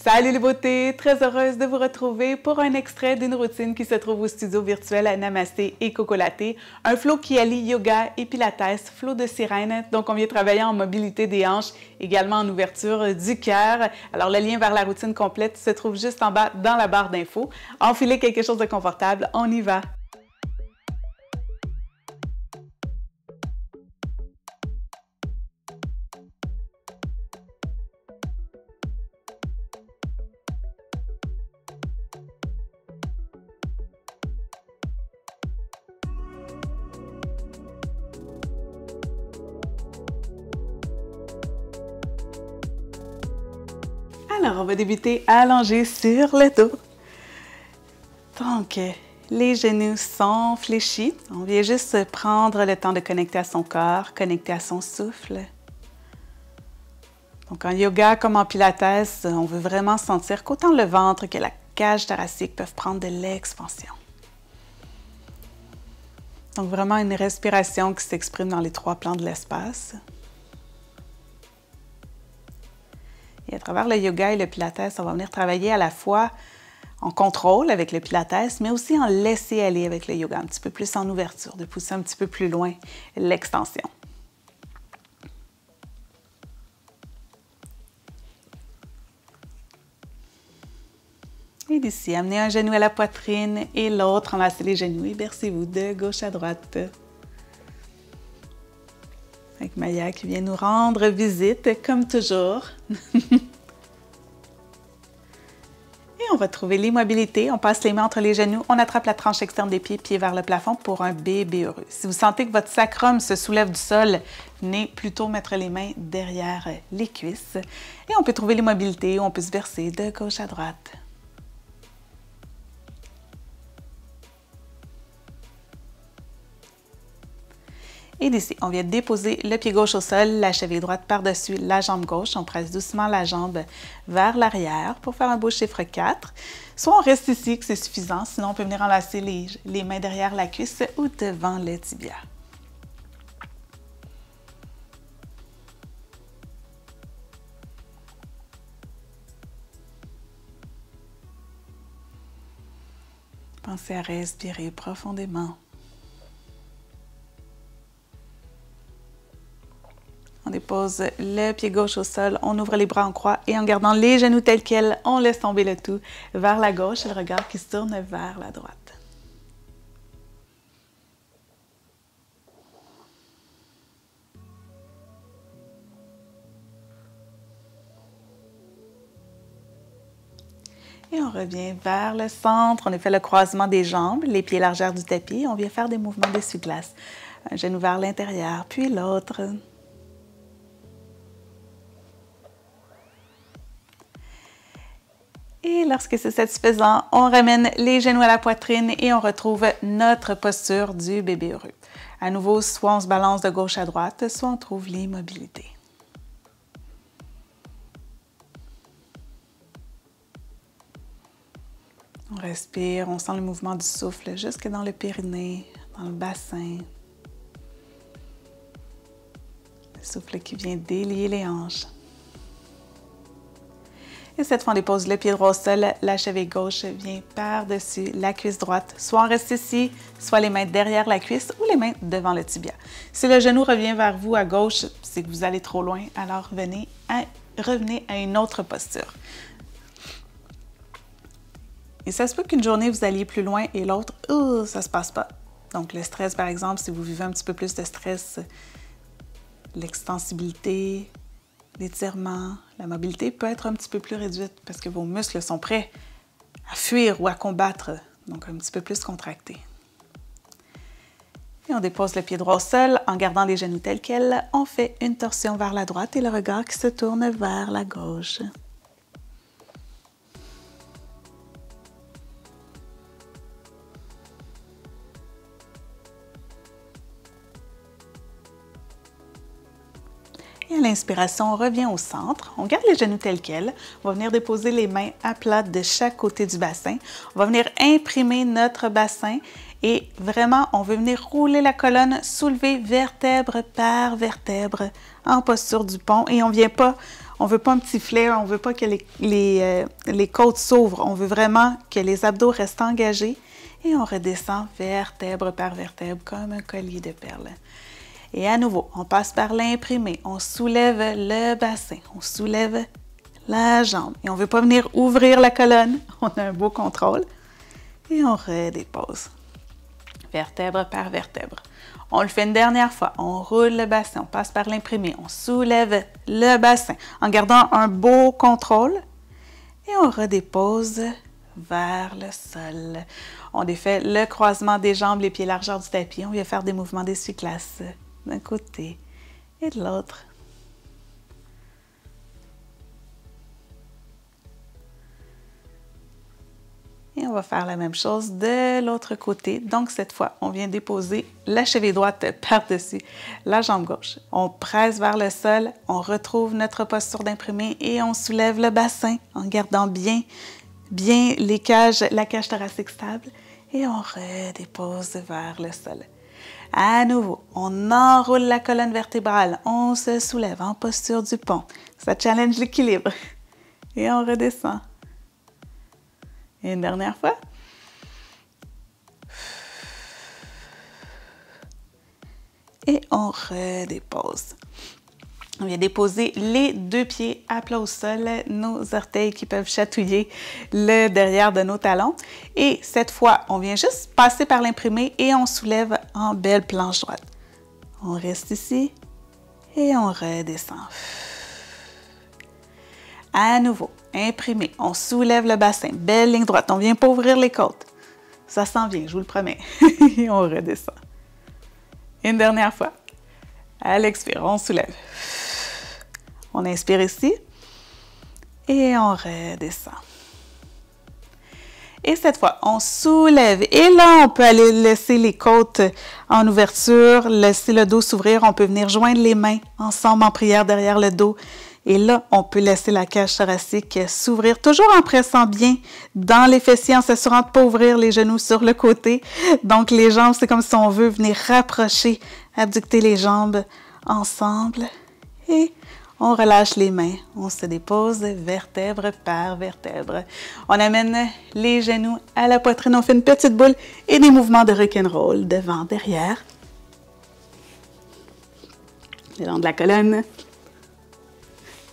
Salut les beautés! Très heureuse de vous retrouver pour un extrait d'une routine qui se trouve au studio virtuel à Namasté et Coco Latte. Un flow qui allie yoga et pilates, flow de sirène. Donc, on vient travailler en mobilité des hanches, également en ouverture du cœur. Alors, le lien vers la routine complète se trouve juste en bas dans la barre d'infos. Enfilez quelque chose de confortable, on y va! Alors, on va débuter allongé sur le dos. Donc, les genoux sont fléchis. On vient juste prendre le temps de connecter à son corps, connecter à son souffle. Donc, en yoga comme en pilates, on veut vraiment sentir qu'autant le ventre que la cage thoracique peuvent prendre de l'expansion. Donc, vraiment une respiration qui s'exprime dans les trois plans de l'espace. Et à travers le yoga et le pilates, on va venir travailler à la fois en contrôle avec le pilates, mais aussi en laisser aller avec le yoga, un petit peu plus en ouverture, de pousser un petit peu plus loin l'extension. Et d'ici, amenez un genou à la poitrine et l'autre, enlacez les genoux et bercez-vous de gauche à droite. Avec Maya qui vient nous rendre visite, comme toujours. Et on va trouver l'immobilité. On passe les mains entre les genoux, on attrape la tranche externe des pieds, pieds vers le plafond pour un bébé heureux. Si vous sentez que votre sacrum se soulève du sol, venez plutôt mettre les mains derrière les cuisses. Et on peut trouver l'immobilité, on peut se verser de gauche à droite. Et d'ici, on vient déposer le pied gauche au sol, la cheville droite par-dessus la jambe gauche. On presse doucement la jambe vers l'arrière pour faire un beau chiffre 4. Soit on reste ici, que c'est suffisant, sinon on peut venir enlacer les mains derrière la cuisse ou devant le tibia. Pensez à respirer profondément. On dépose le pied gauche au sol, on ouvre les bras en croix et en gardant les genoux tels quels, on laisse tomber le tout vers la gauche et le regard qui se tourne vers la droite. Et on revient vers le centre, on a fait le croisement des jambes, les pieds largeur du tapis, on vient faire des mouvements d'essuie-glace. Un genou vers l'intérieur, puis l'autre. Et lorsque c'est satisfaisant, on ramène les genoux à la poitrine et on retrouve notre posture du bébé heureux. À nouveau, soit on se balance de gauche à droite, soit on trouve l'immobilité. On respire, on sent le mouvement du souffle jusque dans le périnée, dans le bassin. Le souffle qui vient délier les hanches. Et cette fois, on dépose le pied droit au sol, la cheville gauche vient par-dessus la cuisse droite. Soit on reste ici, soit les mains derrière la cuisse ou les mains devant le tibia. Si le genou revient vers vous à gauche, c'est que vous allez trop loin, alors revenez à une autre posture. Et ça se peut qu'une journée, vous alliez plus loin et l'autre, ça ne se passe pas. Donc le stress, par exemple, si vous vivez un petit peu plus de stress, l'extensibilité, l'étirement, la mobilité peut être un petit peu plus réduite parce que vos muscles sont prêts à fuir ou à combattre, donc un petit peu plus contractés. Et on dépose le pied droit au sol en gardant les genoux tels quels. On fait une torsion vers la droite et le regard qui se tourne vers la gauche. Et à l'inspiration, on revient au centre. On garde les genoux tels quels. On va venir déposer les mains à plat de chaque côté du bassin. On va venir imprimer notre bassin et vraiment, on veut venir rouler la colonne, soulever vertèbre par vertèbre en posture du pont. Et on ne vient pas On ne veut pas un petit flare, on ne veut pas que les côtes s'ouvrent. On veut vraiment que les abdos restent engagés. Et on redescend vertèbre par vertèbre comme un collier de perles. Et à nouveau, on passe par l'imprimé. On soulève le bassin. On soulève la jambe. Et on ne veut pas venir ouvrir la colonne. On a un beau contrôle. Et on redépose. Vertèbre par vertèbre. On le fait une dernière fois. On roule le bassin. On passe par l'imprimé. On soulève le bassin en gardant un beau contrôle. Et on redépose vers le sol. On défait le croisement des jambes, les pieds largeur du tapis. On vient faire des mouvements d'essuie-glace d'un côté et de l'autre. Et on va faire la même chose de l'autre côté. Donc, cette fois, on vient déposer la cheville droite par-dessus la jambe gauche. On presse vers le sol, on retrouve notre posture d'imprimé et on soulève le bassin en gardant bien la cage thoracique stable et on redépose vers le sol. À nouveau, on enroule la colonne vertébrale, on se soulève en posture du pont. Ça challenge l'équilibre. Et on redescend. Et une dernière fois. Et on redépose. On vient déposer les deux pieds à plat au sol, nos orteils qui peuvent chatouiller le derrière de nos talons. Et cette fois, on vient juste passer par l'imprimé et on soulève en belle planche droite. On reste ici et on redescend. À nouveau, imprimé, on soulève le bassin, belle ligne droite. On ne vient pas ouvrir les côtes. Ça s'en vient, je vous le promets. Et on redescend. Une dernière fois. À l'expire, on soulève. On inspire ici et on redescend. Et cette fois, on soulève. Et là, on peut aller laisser les côtes en ouverture, laisser le dos s'ouvrir. On peut venir joindre les mains ensemble en prière derrière le dos. Et là, on peut laisser la cage thoracique s'ouvrir, toujours en pressant bien dans les fessiers, en s'assurant de ne pas ouvrir les genoux sur le côté. Donc, les jambes, c'est comme si on veut venir rapprocher, abducter les jambes ensemble. Et on relâche les mains, on se dépose vertèbre par vertèbre. On amène les genoux à la poitrine, on fait une petite boule et des mouvements de rock'n'roll devant, derrière. Le long de la colonne.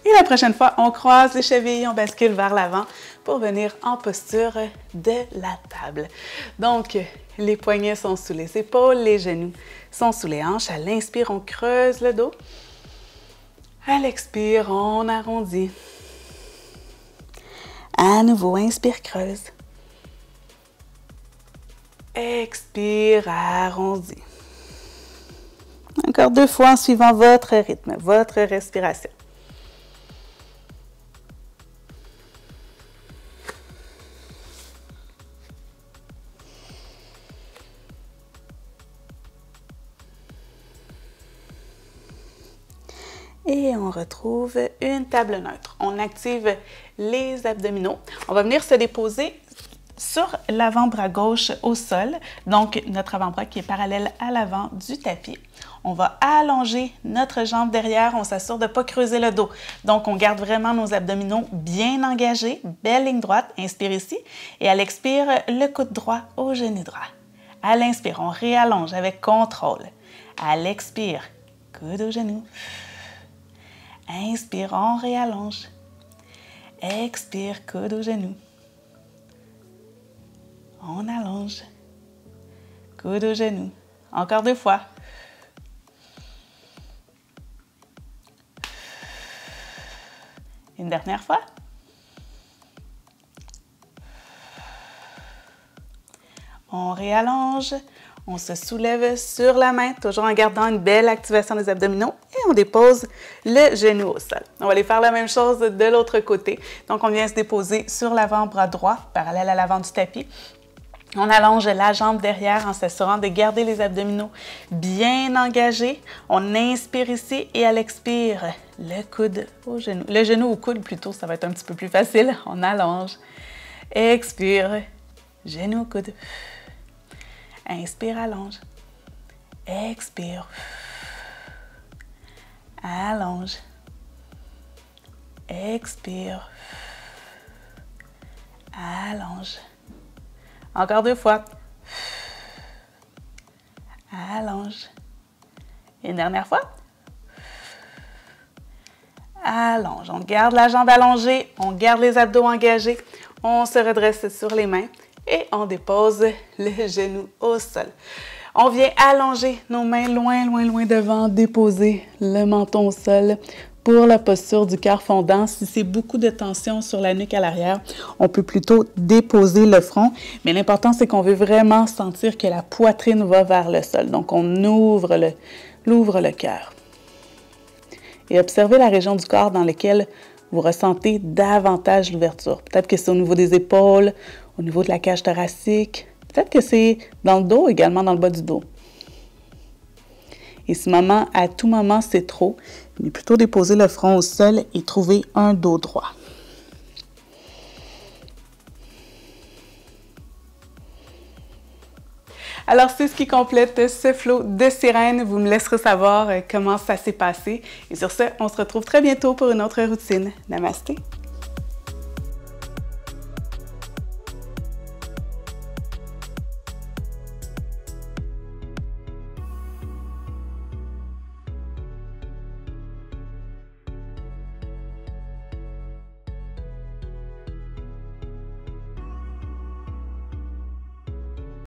Et la prochaine fois, on croise les chevilles, on bascule vers l'avant pour venir en posture de la table. Donc, les poignets sont sous les épaules, les genoux sont sous les hanches. À l'inspire, on creuse le dos. À l'expire, on arrondit. À nouveau, inspire, creuse. Expire, arrondis. Encore 2 fois en suivant votre rythme, votre respiration. Et on retrouve une table neutre. On active les abdominaux. On va venir se déposer sur l'avant-bras gauche au sol, donc notre avant-bras qui est parallèle à l'avant du tapis. On va allonger notre jambe derrière, on s'assure de ne pas creuser le dos. Donc, on garde vraiment nos abdominaux bien engagés, belle ligne droite, inspire ici, et à l'expire, le coude droit au genou droit. À l'inspire, on réallonge avec contrôle. À l'expire, coude au genou. Inspire, on réallonge. Expire, coude au genou. On allonge. Coude au genou. Encore 2 fois. Une dernière fois. On réallonge. On se soulève sur la main, toujours en gardant une belle activation des abdominaux et on dépose le genou au sol. On va aller faire la même chose de l'autre côté. Donc, on vient se déposer sur l'avant-bras droit, parallèle à l'avant du tapis. On allonge la jambe derrière en s'assurant de garder les abdominaux bien engagés. On inspire ici et à l'expire, le coude au genou. Le genou au coude plutôt, ça va être un petit peu plus facile. On allonge. Expire, genou au coude. Inspire, allonge. Expire. Allonge. Expire. Allonge. Encore 2 fois. Allonge. Une dernière fois. Allonge. On garde la jambe allongée, on garde les abdos engagés, on se redresse sur les mains et on dépose le genou au sol. On vient allonger nos mains loin, loin, loin devant, déposer le menton au sol pour la posture du cœur fondant. Si c'est beaucoup de tension sur la nuque à l'arrière, on peut plutôt déposer le front. Mais l'important, c'est qu'on veut vraiment sentir que la poitrine va vers le sol. Donc, on ouvre le cœur. Et observez la région du corps dans laquelle vous ressentez davantage l'ouverture. Peut-être que c'est au niveau des épaules, au niveau de la cage thoracique. Peut-être que c'est dans le dos, également dans le bas du dos. Et si à tout moment c'est trop, il est plutôt déposer le front au sol et trouver un dos droit. Alors, c'est ce qui complète ce flow de sirène. Vous me laisserez savoir comment ça s'est passé. Et sur ce, on se retrouve très bientôt pour une autre routine. Namasté!